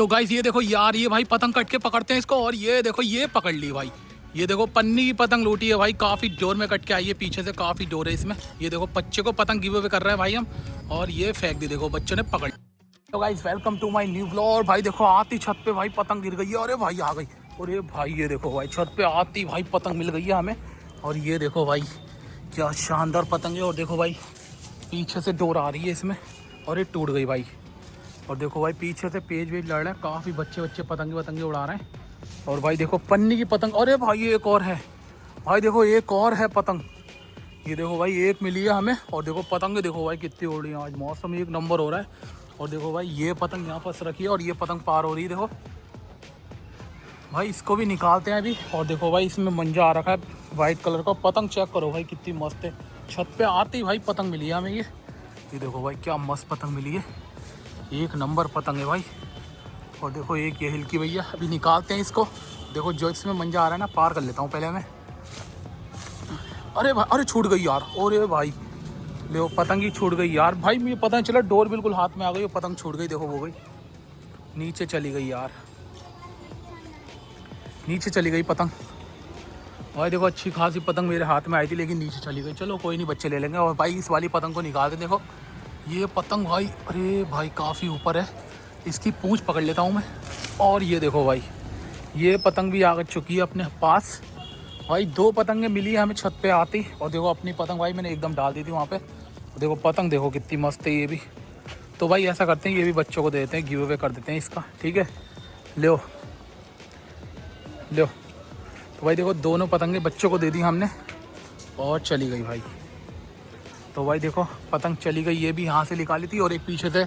तो गाइस ये देखो यार, ये भाई पतंग कट के पकड़ते हैं इसको, और ये देखो ये पकड़ ली भाई। ये देखो पन्नी की पतंग लूटी है भाई, काफी जोर में कट के आई है, पीछे से काफी जोर है इसमें। ये देखो बच्चे को पतंग गिव अवे कर रहे हैं भाई हम, और ये फेंक दी, देखो बच्चों ने पकड़। तो guys welcome to my new vlog. भाई देखो आती छत पे भाई पतंग गिर गई है, अरे भाई आ गई। और ये भाई ये देखो भाई छत पे आती भाई पतंग मिल गई है हमें, और ये देखो भाई क्या शानदार पतंग है। और देखो भाई पीछे से डोर आ रही है इसमें, और ये टूट गई भाई। और देखो भाई पीछे से पेज वेज लड़ रहे हैं, काफ़ी बच्चे पतंगे उड़ा रहे हैं। और भाई देखो पन्नी की पतंग, अरे भाई ये एक और है भाई, देखो एक और है पतंग। ये देखो भाई एक मिली है हमें, और देखो पतंगे देखो भाई कितनी उड़ रही है, आज मौसम एक नंबर हो रहा है। और देखो भाई ये पतंग यहाँ फंस रखी है, और ये पतंग पार हो रही है, देखो भाई इसको भी निकालते हैं अभी। और देखो भाई इसमें मंजा आ रखा है वाइट कलर का, पतंग चेक करो भाई कितनी मस्त है। छत पे आती ही भाई पतंग मिली है हमें, ये देखो भाई क्या मस्त पतंग मिली है, एक नंबर पतंग है भाई। और देखो एक ये हिलकी भैया, अभी निकालते हैं इसको। देखो जो इसमें मंजा आ रहा है ना, पार कर लेता हूँ पहले मैं। अरे भाई अरे छूट गई यार, अरे भाई ले पतंग ही छूट गई यार भाई, मुझे पता नहीं चला, डोर बिल्कुल हाथ में आ गई, पतंग छूट गई। देखो वो गई नीचे चली गई यार, नीचे चली गई पतंग भाई। देखो अच्छी खासी पतंग मेरे हाथ में आई थी, लेकिन नीचे चली गई। चलो कोई नहीं, बच्चे ले लेंगे। और भाई इस वाली पतंग को निकाल दे। देखो ये पतंग भाई, अरे भाई काफ़ी ऊपर है, इसकी पूंछ पकड़ लेता हूँ मैं। और ये देखो भाई ये पतंग भी आ चुकी है अपने पास भाई। दो पतंगें मिली है हमें छत पे आती। और देखो अपनी पतंग भाई मैंने एकदम डाल दी थी वहाँ पे। देखो पतंग देखो कितनी मस्त है ये भी। तो भाई ऐसा करते हैं, ये भी बच्चों को दे देते हैं, गिव अवे कर देते हैं इसका, ठीक है। लो लो, तो भाई देखो दोनों पतंगे बच्चों को दे दी हमने, और चली गई भाई। तो भाई देखो पतंग चली गई, ये भी यहाँ से निकाली थी, और एक पीछे से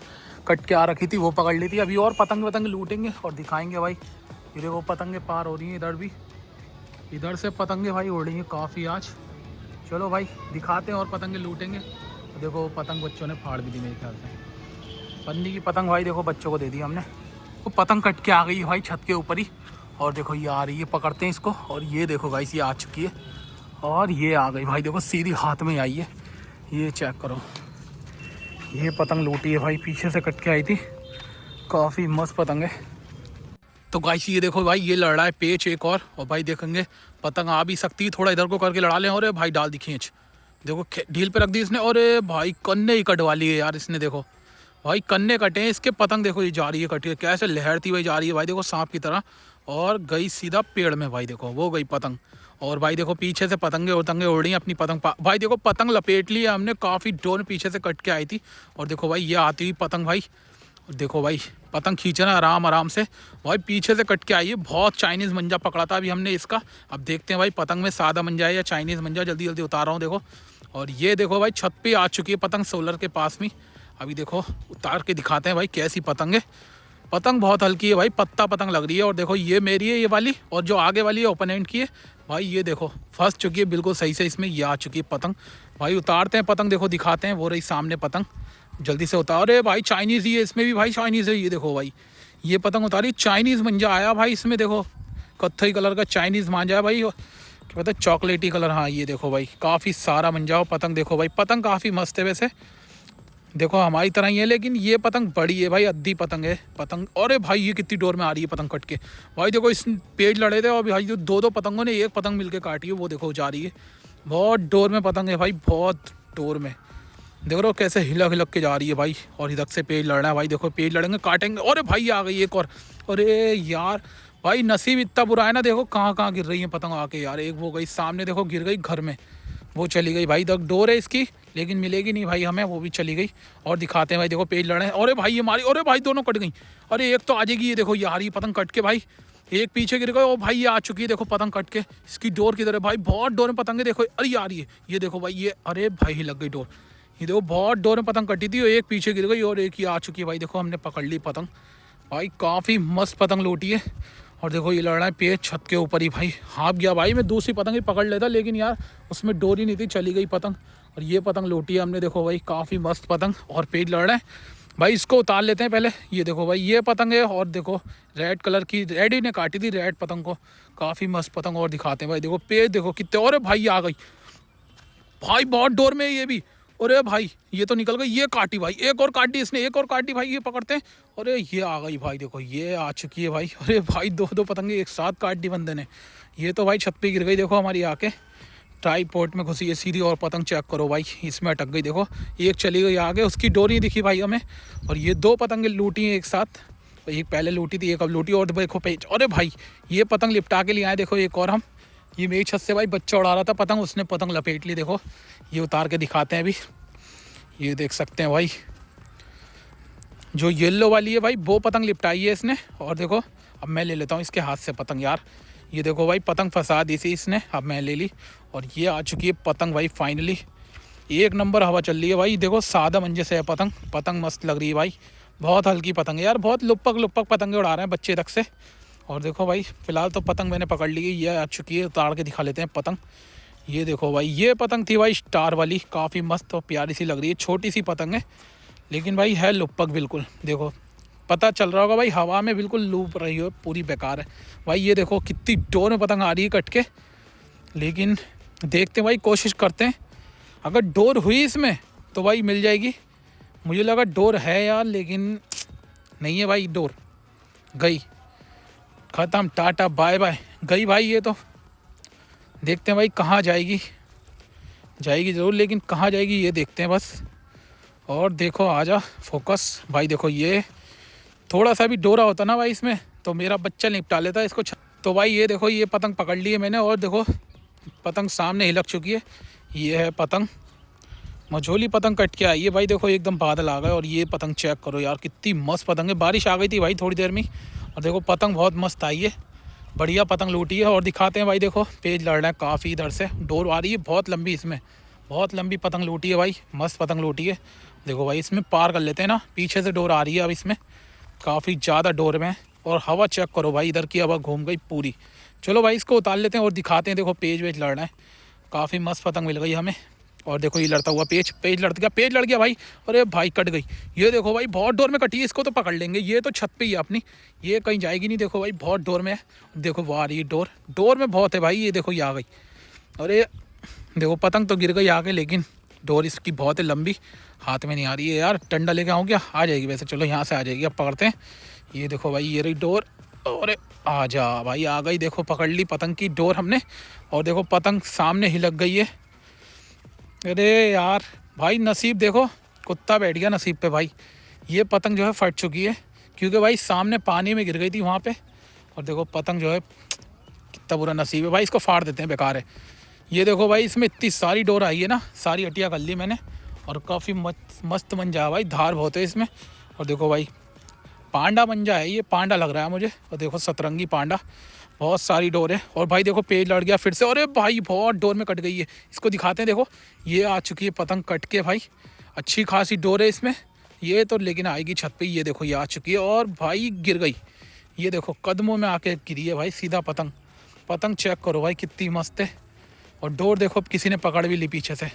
कट के आ रखी थी वो पकड़ ली थी। अभी और पतंग लूटेंगे और दिखाएंगे भाई। ये देखो पतंगे पार हो रही हैं, इधर भी, इधर से पतंगे भाई उड़ रही हैं काफ़ी आज। चलो भाई दिखाते हैं और पतंगे लूटेंगे। देखो पतंग बच्चों ने फाड़ भी दी मेरे ख्याल से, पन्नी की पतंग भाई देखो बच्चों को दे दी हमने। वो पतंग कट के आ गई भाई छत के ऊपर ही, और देखो ये आ रही है, पकड़ते हैं इसको। और ये देखो भाई ये आ चुकी है, और ये आ गई भाई, देखो सीधी हाथ में आई है। ये चेक करो, ये पतंग लूटी है भाई, पीछे से कट के आई थी, काफ़ी मस्त पतंग है। तो गाइस ये देखो भाई ये लड़ रहा है पेच एक और भाई देखेंगे पतंग आ भी सकती है, थोड़ा इधर को करके लड़ा लें। और भाई डाल दी खींच, देखो ढील पे रख दी इसने, और भाई कन्ने ही कटवा लिए यार इसने। देखो भाई कन्ने कटे हैं इसके, पतंग देखो ये जा रही है कटी है, कैसे लहरती हुई जा रही है भाई, देखो सांप की तरह, और गई सीधा पेड़ में भाई। देखो वो गई पतंग, और भाई देखो पीछे से पतंगे उड़ रही हैं अपनी पतंग भाई। देखो पतंग लपेट ली है हमने, काफ़ी डोर पीछे से कट के आई थी। और देखो भाई ये आती हुई पतंग भाई, देखो भाई पतंग खींचना आराम से भाई, पीछे से कट के आई है। बहुत चाइनीज़ मंजा पकड़ा था अभी हमने इसका। अब देखते हैं भाई पतंग में सादा मंजा है या चाइनीज़ मंजा, जल्दी जल्दी उतार रहा हूँ। देखो और ये देखो भाई छत पे आ चुकी है पतंग, सोलर के पास में। अभी देखो उतार के दिखाते हैं भाई कैसी पतंग है। पतंग बहुत हल्की है भाई, पत्ता पतंग लग रही है। और देखो ये मेरी है ये वाली, और जो आगे वाली है ओपोनेंट की है भाई। ये देखो फंस चुकी है बिल्कुल सही से इसमें, ये आ चुकी है पतंग भाई। उतारते हैं पतंग, देखो दिखाते हैं, वो रही सामने पतंग, जल्दी से उतारे भाई। चाइनीज़ ही है इसमें भी भाई, चाइनीज़ है। ये देखो भाई ये पतंग उतारी, चाइनीज़ मंजा आया भाई इसमें। देखो कत्थई कलर का चाइनीज़ मांझा है भाई, क्या पता चॉकलेटी कलर। हाँ ये देखो भाई काफ़ी सारा मंजा हो पतंग। देखो भाई पतंग काफ़ी मस्त है वैसे, देखो हमारी तरह ही है, लेकिन ये पतंग बड़ी है भाई, अद्धी पतंग है पतंग। अरे भाई ये कितनी डोर में आ रही है पतंग कट के भाई। देखो इस पेज लड़े थे, और भाई जो दो पतंगों ने एक पतंग मिलके काटी है, वो देखो जा रही है। बहुत डोर में पतंग है भाई, बहुत डोर में। देखो रो कैसे हिलक के जा रही है भाई, और इधर से पेज लड़ रहा है भाई। देखो पेज लड़ेंगे काटेंगे, अरे भाई आ गई एक और। अरे यार भाई नसीब इतना बुरा है ना, देखो कहाँ गिर रही है पतंग आके यार। एक वो गई सामने, देखो गिर गई घर में, वो चली गई भाई। तक डोर है इसकी, लेकिन मिलेगी नहीं भाई हमें, वो भी चली गई। और दिखाते हैं भाई, देखो पेज लड़े। अरे भाई ये मारी, अरे भाई दोनों कट गई। अरे एक तो आ जाएगी, ये देखो ये आ रही है पतंग कट के भाई, एक पीछे गिर गए। और भाई ये आ चुकी है, देखो पतंग कट के। इसकी डोर किधर है भाई, बहुत डोर में पतंगे देखो। अरे ये आ रही है, ये देखो भाई ये, अरे भाई लग गई डोर। ये देखो बहुत डोर में पतंग कटी थी, और एक पीछे गिर गई, और एक ही आ चुकी है भाई। देखो हमने पकड़ ली पतंग भाई, काफ़ी मस्त पतंग लूटी है। और देखो ये लड़ रहा है पेज छत के ऊपर ही भाई। हाँप गया भाई, मैं दूसरी पतंग ही पकड़ लेता, लेकिन यार उसमें डोर ही नहीं थी, चली गई पतंग। और ये पतंग लूटी है हमने, देखो भाई काफ़ी मस्त पतंग। और पेज लड़ रहा है भाई, इसको उतार लेते हैं पहले। ये देखो भाई ये पतंग है, और देखो रेड कलर की, रेड ही ने काटी थी रेड पतंग को, काफ़ी मस्त पतंग। और दिखाते हैं भाई, देखो पेज देखो कितने, और भाई आ गई भाई बहुत डोर में है ये भी। अरे भाई ये तो निकल गई, ये काटी भाई, एक और काटी इसने, एक और काटी भाई, ये पकड़ते हैं। अरे ये आ गई भाई, देखो ये आ चुकी है भाई। अरे भाई दो दो पतंगे एक साथ काट दी बंदे ने। ये तो भाई छत पे गिर गई देखो हमारी आके, ट्राईपॉड में घुसी है सीधी। और पतंग चेक करो भाई, इसमें अटक गई देखो, एक चली गई आगे, उसकी डोरी दिखी भाई हमें। और ये दो पतंगे लूटी हैं एक साथ, एक पहले लूटी थी, एक अब लूटी। और देखो पेच, अरे भाई ये पतंग लिपटा के लिए आए देखो एक और हम। ये मेरी छत से भाई बच्चा उड़ा रहा था पतंग, उसने पतंग लपेट ली देखो। ये उतार के दिखाते हैं अभी, ये देख सकते हैं भाई, जो येलो वाली है भाई वो पतंग लिपटाई है इसने। और देखो अब मैं ले लेता हूँ इसके हाथ से पतंग यार। ये देखो भाई पतंग फंसा दी थी इसने, अब मैं ले ली। और ये आ चुकी है पतंग भाई फाइनली, एक नंबर हवा चल रही है भाई। देखो सादा मंजे से है पतंग, पतंग मस्त लग रही है भाई। बहुत हल्की पतंग है यार, बहुत लुपक लुपक पतंगे उड़ा रहे हैं बच्चे तक से। और देखो भाई फिलहाल तो पतंग मैंने पकड़ ली है, ये आ चुकी है, उतार के दिखा लेते हैं पतंग। ये देखो भाई, ये पतंग थी भाई स्टार वाली, काफ़ी मस्त और प्यारी सी लग रही है। छोटी सी पतंग है लेकिन भाई है लुपक बिल्कुल। देखो पता चल रहा होगा भाई, हवा में बिल्कुल लूप रही हो, पूरी बेकार है भाई। ये देखो कितनी डोर में पतंग आ रही है कट के। लेकिन देखते हैं भाई, कोशिश करते हैं, अगर डोर हुई इसमें तो भाई मिल जाएगी। मुझे लगा डोर है यार, लेकिन नहीं है भाई, डोर गई, ख़त्म, टाटा बाय बाय, गई भाई ये तो। देखते हैं भाई कहाँ जाएगी, जाएगी ज़रूर, लेकिन कहाँ जाएगी ये देखते हैं बस। और देखो आजा फोकस भाई, देखो ये थोड़ा सा भी डोरा होता ना भाई इसमें तो मेरा बच्चा निपटा लेता इसको। तो भाई ये देखो, ये पतंग पकड़ ली है मैंने, और देखो पतंग सामने हिलक चुकी है। ये है पतंग, मझोली पतंग कट के आई है भाई। देखो एकदम बादल आ गए, और ये पतंग चेक करो यार, कितनी मस्त पतंग है। बारिश आ गई थी भाई थोड़ी देर में, और देखो पतंग बहुत मस्त आई है, बढ़िया पतंग लूटी है। और दिखाते हैं भाई, देखो पेज लड़ रहा है काफ़ी, इधर से डोर आ रही है बहुत लंबी, इसमें बहुत लंबी पतंग लूटी है भाई, मस्त पतंग लूटी है। देखो भाई इसमें पार कर लेते हैं ना, पीछे से डोर आ रही है अब इसमें, काफ़ी ज़्यादा डोर में। और हवा चेक करो भाई, इधर की हवा घूम गई पूरी। चलो भाई इसको उतार लेते हैं और दिखाते हैं। देखो पेज वेज लड़ रहा है, काफ़ी मस्त पतंग मिल गई हमें। और देखो ये लड़ता हुआ पेज, पेज लड़ गया, पेज लड़ गया भाई। अरे भाई कट गई, ये देखो भाई बहुत डोर में कटी है, इसको तो पकड़ लेंगे। ये तो छत पे ही है अपनी, ये कहीं जाएगी नहीं। देखो भाई बहुत डोर में है, देखो वो आ रही है डोर, डोर में बहुत है भाई। ये देखो ये आ गई, अरे देखो पतंग तो गिर गई आगे, लेकिन डोर इसकी बहुत है लंबी, हाथ में नहीं आ रही है यार। डंडा लेके आऊँ क्या, आ जाएगी वैसे, चलो यहाँ से आ जाएगी, अब पकड़ते हैं। ये देखो भाई ये रही डोर, अरे आ जा भाई, आ गई। देखो पकड़ ली पतंग की डोर हमने, और देखो पतंग सामने ही लग गई है। अरे यार भाई नसीब देखो, कुत्ता बैठ गया नसीब पे भाई। ये पतंग जो है फट चुकी है, क्योंकि भाई सामने पानी में गिर गई थी वहाँ पे। और देखो पतंग जो है, कितना बुरा नसीब है भाई, इसको फाड़ देते हैं, बेकार है। ये देखो भाई इसमें इतनी सारी डोर आई है ना, सारी हटिया कर ली मैंने, और काफ़ी मस्त मंजा है भाई, धार बहुत है इसमें। और देखो भाई पांडा मंजा है ये, पांडा लग रहा है मुझे। और देखो सतरंगी पांडा, बहुत सारी डोर है। और भाई देखो पेज लड़ गया फिर से, अरे भाई बहुत डोर में कट गई है, इसको दिखाते हैं। देखो ये आ चुकी है पतंग कट के भाई, अच्छी खासी डोर है इसमें। ये तो लेकिन आएगी छत पे, ये देखो ये आ चुकी है, और भाई गिर गई। ये देखो कदमों में आके गिरी है भाई सीधा पतंग। पतंग चेक करो भाई कितनी मस्त है, और डोर देखो किसी ने पकड़ भी ली पीछे से।